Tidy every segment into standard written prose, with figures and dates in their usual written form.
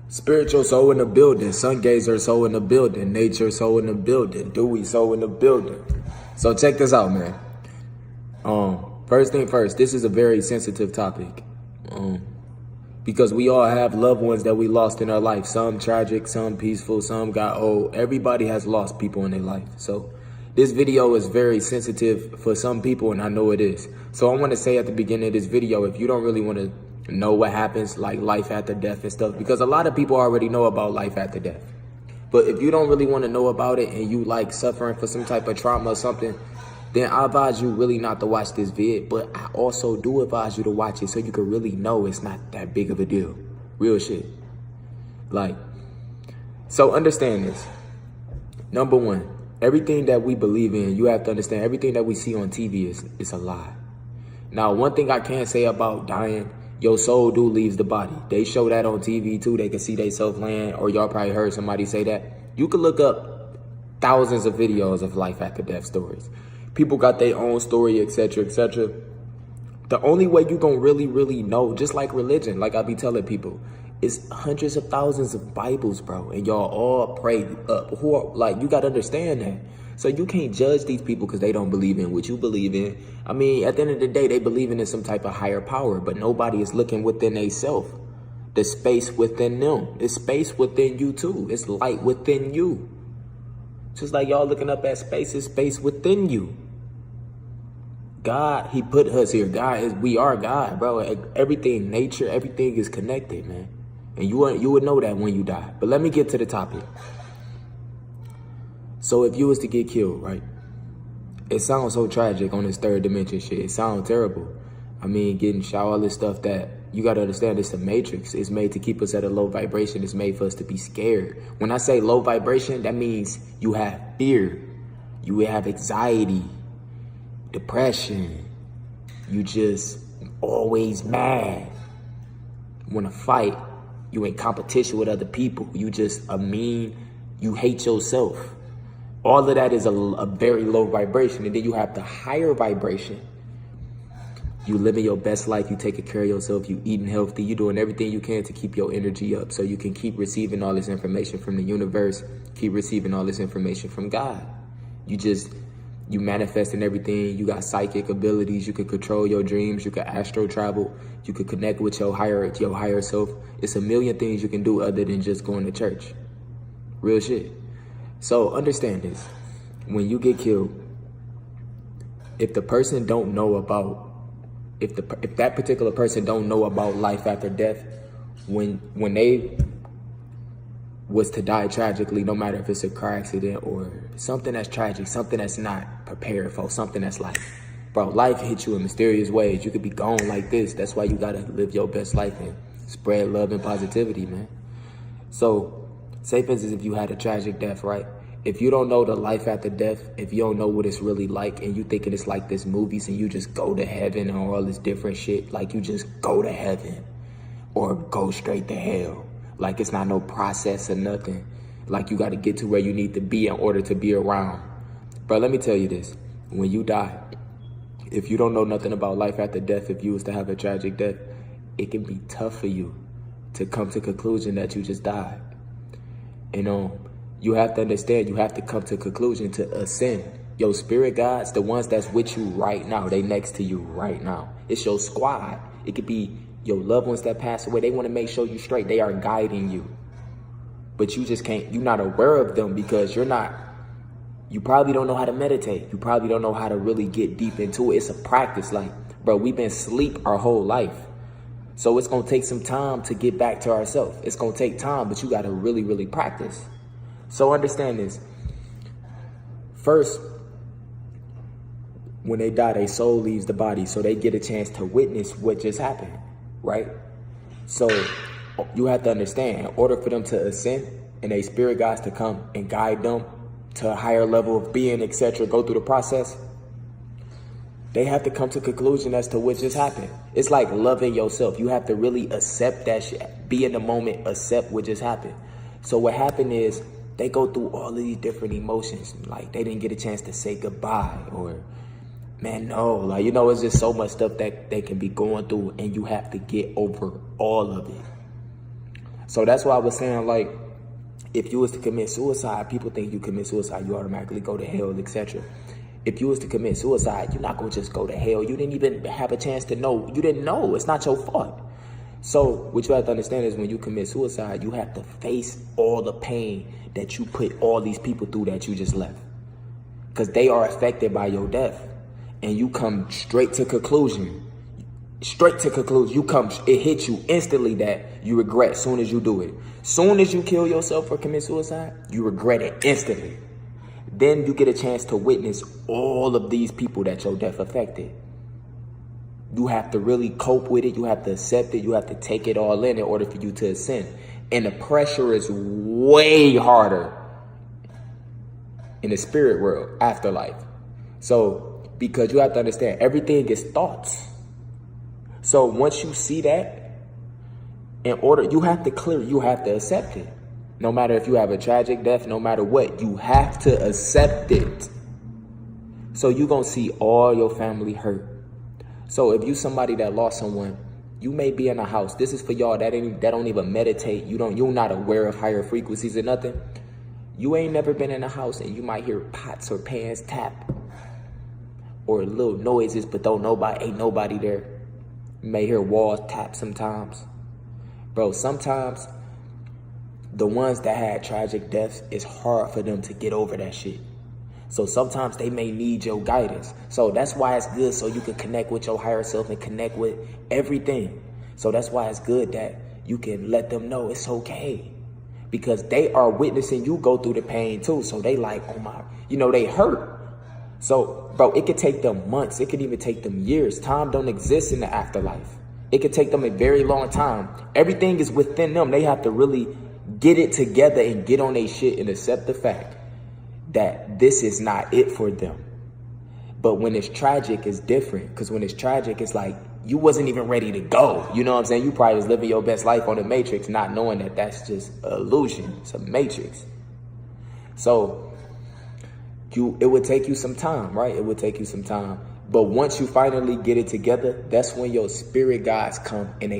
Spiritual soul in the building, sun gazer soul in the building, nature soul in the building, Dewey soul in the building. So check this out, man. First thing first, this is a very sensitive topic. Because we all have loved ones that we lost in our life. Some tragic, some peaceful, some got old. Everybody has lost people in their life. So this video is very sensitive for some people, and I know it is. So I want to say at the beginning of this video, if you don't really want to know what happens, like life after death and stuff, because a lot of people already know about life after death. But if you don't really want to know about it and you like suffering for some type of trauma or something, then I advise you really not to watch this vid. But I also do advise you to watch it so you can really know it's not that big of a deal. Real shit. So understand this. Number one, everything that we believe in, you have to understand everything that we see on TV is a lie. Now, one thing I can say about dying, your soul do leaves the body. They show that on TV too. They can see they self land, or y'all probably heard somebody say that. You can look up thousands of videos of life after death stories. People got their own story, etc., etc. The only way you gonna really know, just like religion, like I be telling people, is hundreds of thousands of Bibles, bro, and y'all all pray up. You gotta understand that. So you can't judge these people because they don't believe in what you believe in. I mean, at the end of the day, they believe in some type of higher power, but nobody is looking within themselves. The space within them. It's space within you too. It's light within you. Just like y'all looking up at space, it's space within you. God, he put us here. We are God, bro. Everything, nature, everything is connected, man. And you would know that when you die. But let me get to the topic. So if you was to get killed, right? It sounds so tragic on this third dimension shit. It sounds terrible. I mean, getting shot, all this stuff that you got to understand, it's a matrix. It's made to keep us at a low vibration. It's made for us to be scared. When I say low vibration, that means you have fear. You have anxiety, depression. You just always mad. Want to fight. You in competition with other people. You just you hate yourself. All of that is a very low vibration. And then you have the higher vibration. You living your best life. You taking care of yourself. You eating healthy. You doing everything you can to keep your energy up so you can keep receiving all this information from the universe. Keep receiving all this information from God. You manifesting everything. You got psychic abilities. You can control your dreams. You can astral travel. You can connect with your higher self. It's a million things you can do other than just going to church. Real shit. So understand this. When you get killed, if the person don't know about, if that particular person don't know about life after death, when they was to die tragically, no matter if it's a car accident or something that's tragic, something that's not prepared for, something that's like, bro, life hits you in mysterious ways. You could be gone like this. That's why you gotta live your best life and spread love and positivity, man. So, say for instance, if you had a tragic death, right? If you don't know the life after death, if you don't know what it's really like, and you thinking it's like this movies and you just go to heaven and all this different shit, like you just go to heaven or go straight to hell. Like it's not no process or nothing. Like you got to get to where you need to be in order to be around. Bro, let me tell you this. When you die, if you don't know nothing about life after death, if you was to have a tragic death, it can be tough for you to come to the conclusion that you just died. You have to understand, you have to come to a conclusion to ascend. Your spirit guides, the ones that's with you right now, they next to you right now. It's your squad. It could be your loved ones that pass away. They want to make sure you straight. They are guiding you. But you just can't, you're not aware of them because you probably don't know how to meditate. You probably don't know how to really get deep into it. It's a practice. Like, bro, we've been asleep our whole life. So it's going to take some time to get back to ourselves. It's going to take time, but you got to really practice. So understand this. First, when they die, their soul leaves the body. So they get a chance to witness what just happened, right? So you have to understand, in order for them to ascend and their spirit guides to come and guide them to a higher level of being, etc., go through the process, they have to come to a conclusion as to what just happened. It's like loving yourself. You have to really accept that shit. Be in the moment, accept what just happened. So what happened is they go through all of these different emotions. Like they didn't get a chance to say goodbye or, man, no. Like, it's just so much stuff that they can be going through and you have to get over all of it. So that's why I was saying, like, if you was to commit suicide, people think you commit suicide, you automatically go to hell, etc. If you was to commit suicide, you're not going to just go to hell. You didn't even have a chance to know. You didn't know. It's not your fault. So what you have to understand is when you commit suicide, you have to face all the pain that you put all these people through that you just left. Because they are affected by your death. And you come straight to conclusion. Straight to conclusion. It hits you instantly that you regret as soon as you do it. Soon as you kill yourself or commit suicide, you regret it instantly. Then you get a chance to witness all of these people that your death affected. You have to really cope with it. You have to accept it. You have to take it all in order for you to ascend. And the pressure is way harder in the spirit world, afterlife. So, because you have to understand, everything is thoughts. So once you see that, you have to accept it. No matter if you have a tragic death, no matter what, you have to accept it. So you're going to see all your family hurt. So if you somebody that lost someone, you may be in a house. This is for y'all that don't even meditate. You're not aware of higher frequencies or nothing. You ain't never been in a house and you might hear pots or pans tap or little noises, but ain't nobody there. You may hear walls tap sometimes. Bro, sometimes the ones that had tragic deaths, it's hard for them to get over that shit. So sometimes they may need your guidance. So that's why it's good, so you can connect with your higher self and connect with everything. So that's why it's good that you can let them know it's okay. Because they are witnessing you go through the pain too. So they like, oh my, they hurt. So, bro, it could take them months. It could even take them years. Time don't exist in the afterlife. It could take them a very long time. Everything is within them. They have to really get it together and get on their shit and accept the fact that this is not it for them. But when it's tragic, it's different. Because when it's tragic, it's like you wasn't even ready to go. You know what I'm saying? You probably was living your best life on the Matrix, not knowing that that's just an illusion. It's a Matrix. So it would take you some time, right? It would take you some time. But once you finally get it together, that's when your spirit guides come and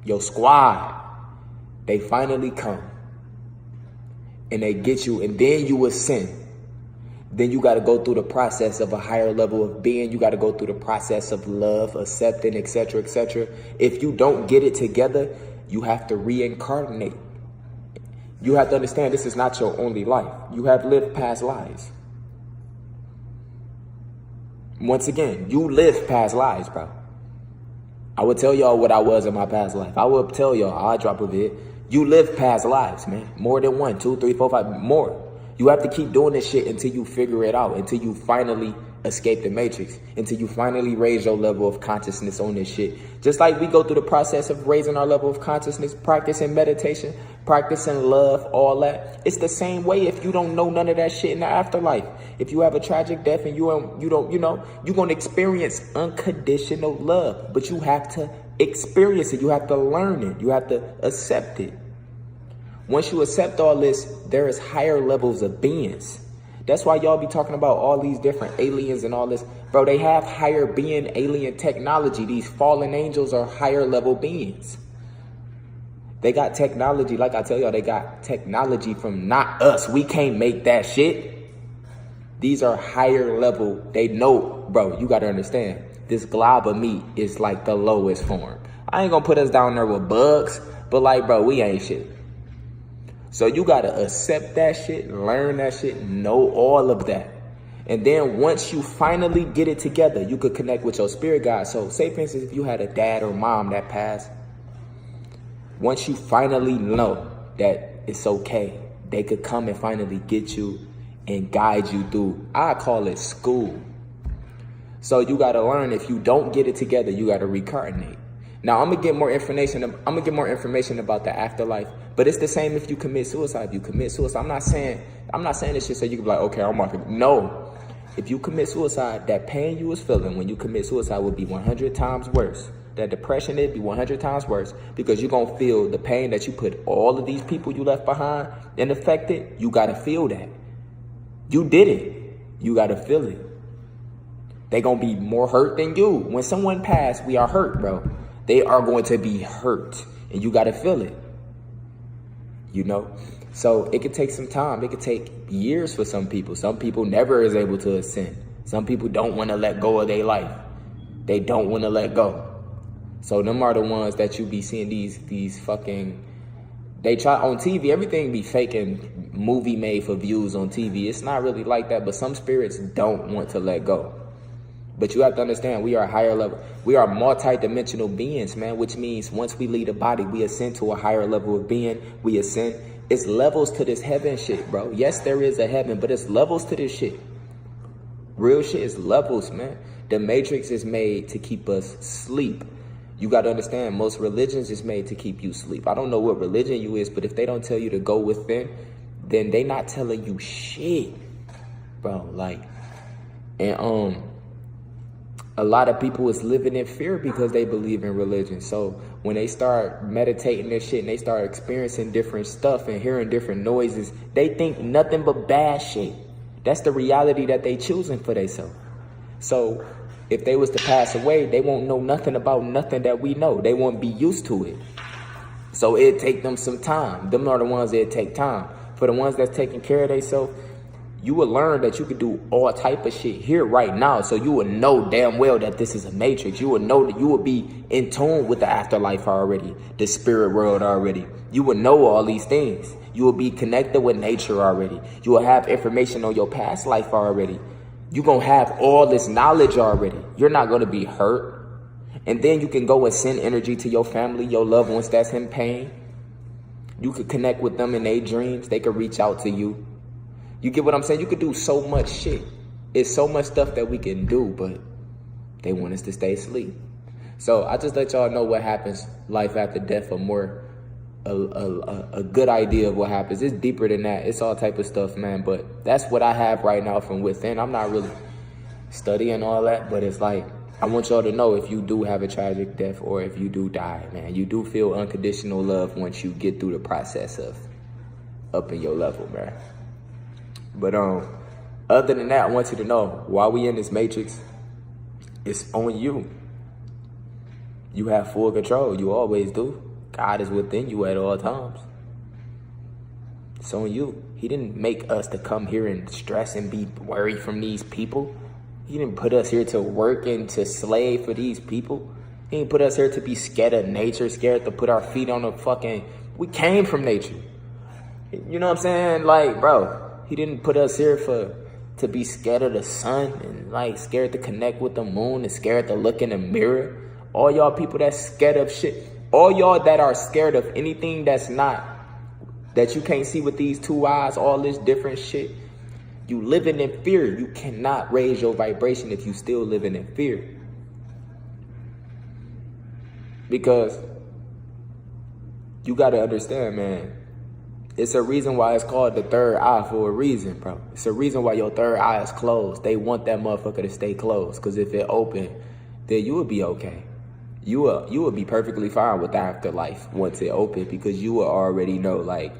your squad, they finally come and they get you, and then you ascend. Then you got to go through the process of a higher level of being. You got to go through the process of love, accepting, etc., etc. If you don't get it together, you have to reincarnate. You have to understand this is not your only life. You have lived past lives. Once again, you live past lives, bro. I would tell y'all what I was in my past life. I would tell y'all, I'll drop a vid. You live past lives, man. More than 1, 2, 3, 4, 5, more. You have to keep doing this shit until you figure it out, until you finally escape the Matrix, until you finally raise your level of consciousness on this shit. Just like we go through the process of raising our level of consciousness, practicing meditation, practicing love, all that. It's the same way if you don't know none of that shit in the afterlife. If you have a tragic death and you don't, you're going to experience unconditional love, but you have to experience it. You have to learn it. You have to accept it. Once you accept all this, there is higher levels of beings. That's why y'all be talking about all these different aliens and all this. Bro, they have higher being alien technology. These fallen angels are higher level beings. They got technology. Like I tell y'all, they got technology from not us. We can't make that shit. These are higher level. They know, bro, you got to understand. This glob of meat is like the lowest form. I ain't going to put us down there with bugs. But like, bro, we ain't shit. So you got to accept that shit, learn that shit, know all of that. And then once you finally get it together, you could connect with your spirit guide. So say, for instance, if you had a dad or mom that passed, once you finally know that it's okay, they could come and finally get you and guide you through, I call it school. So you got to learn, if you don't get it together, you got to reincarnate. Now, I'm going to get more information about the afterlife, but it's the same if you commit suicide. If you commit suicide, I'm not saying this shit so you can be like, okay, I'm marking. No. If you commit suicide, that pain you was feeling when you commit suicide would be 100 times worse. That depression, it'd be 100 times worse, because you're going to feel the pain that you put all of these people you left behind and affected. You got to feel that. You did it. You got to feel it. They going to be more hurt than you. When someone passed, we are hurt, bro. They are going to be hurt, and you got to feel it. you know? So it could take some time. It could take years for some people. Some people never is able to ascend. Some people don't want to let go of their life. They don't want to let go. So them are the ones that you be seeing these fucking, they try on TV, everything be fake and movie made for views on TV. It's not really like that, but some spirits don't want to let go. But you have to understand, we are higher level. We are multi-dimensional beings, man, which means once we leave the body, we ascend to a higher level of being. We ascend. It's levels to this heaven shit, bro. Yes, there is a heaven, but it's levels to this shit. Real shit is levels, man. The Matrix is made to keep us asleep. You got to understand, most religions is made to keep you asleep. I don't know what religion you is, but if they don't tell you to go within, then they not telling you shit, bro. Like, and a lot of people is living in fear because they believe in religion. So when they start meditating this shit and they start experiencing different stuff and hearing different noises, they think nothing but bad shit. That's the reality that they choosing for themselves. So if they was to pass away, they won't know nothing about nothing that we know. They won't be used to it. So it'd take them some time. Them are the ones that take time. For the ones that's taking care of themselves, you will learn that you could do all type of shit here right now. So you will know damn well that this is a matrix. You will know that you will be in tune with the afterlife already, the spirit world already. You will know all these things. You will be connected with nature already. You will have information on your past life already. You're going to have all this knowledge already. You're not going to be hurt. And then you can go and send energy to your family, your loved ones that's in pain. You could connect with them in their dreams. They could reach out to you. You get what I'm saying? You could do so much shit. It's so much stuff that we can do, but they want us to stay asleep. So I just let y'all know what happens, life after death, a good idea of what happens. It's deeper than that. It's all type of stuff, man. But that's what I have right now from within. I'm not really studying all that, but it's like, I want y'all to know if you do have a tragic death or if you do die, man, you do feel unconditional love once you get through the process of upping your level, man. But other than that, I want you to know, while we in this matrix, it's on you. You have full control. You always do. God is within you at all times. It's on you. He didn't make us to come here and stress and be worried from these people. He didn't put us here to work and to slave for these people. He didn't put us here to be scared of nature, scared to put our feet on the fucking... We came from nature. You know what I'm saying? Like, bro, he didn't put us here to be scared of the sun and like scared to connect with the moon and scared to look in the mirror. All y'all people that's scared of shit. All y'all that are scared of anything that's not, that you can't see with these two eyes, all this different shit. You living in fear. You cannot raise your vibration if you still living in fear. Because you got to understand, man. It's a reason why it's called the third eye for a reason, bro. It's a reason why your third eye is closed. They want that motherfucker to stay closed. Because if it open, then you will be okay. You will be perfectly fine with the afterlife once it open. Because you will already know, like,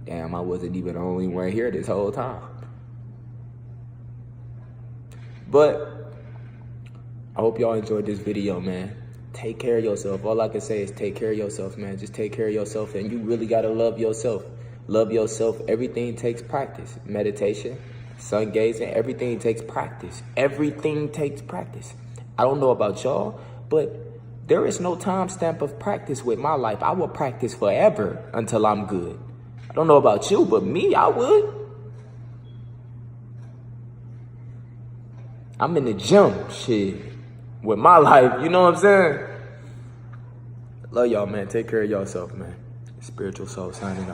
damn, I wasn't even the only one here this whole time. But I hope y'all enjoyed this video, man. Take care of yourself. All I can say is take care of yourself, man. Just take care of yourself. And you really got to love yourself. Love yourself. Everything takes practice. Meditation, sun gazing, everything takes practice. Everything takes practice. I don't know about y'all, but there is no time stamp of practice with my life. I will practice forever until I'm good. I don't know about you, but me, I would. I'm in the gym, shit, with my life. You know what I'm saying? Love y'all, man. Take care of yourself, man. Spiritual Soul signing off.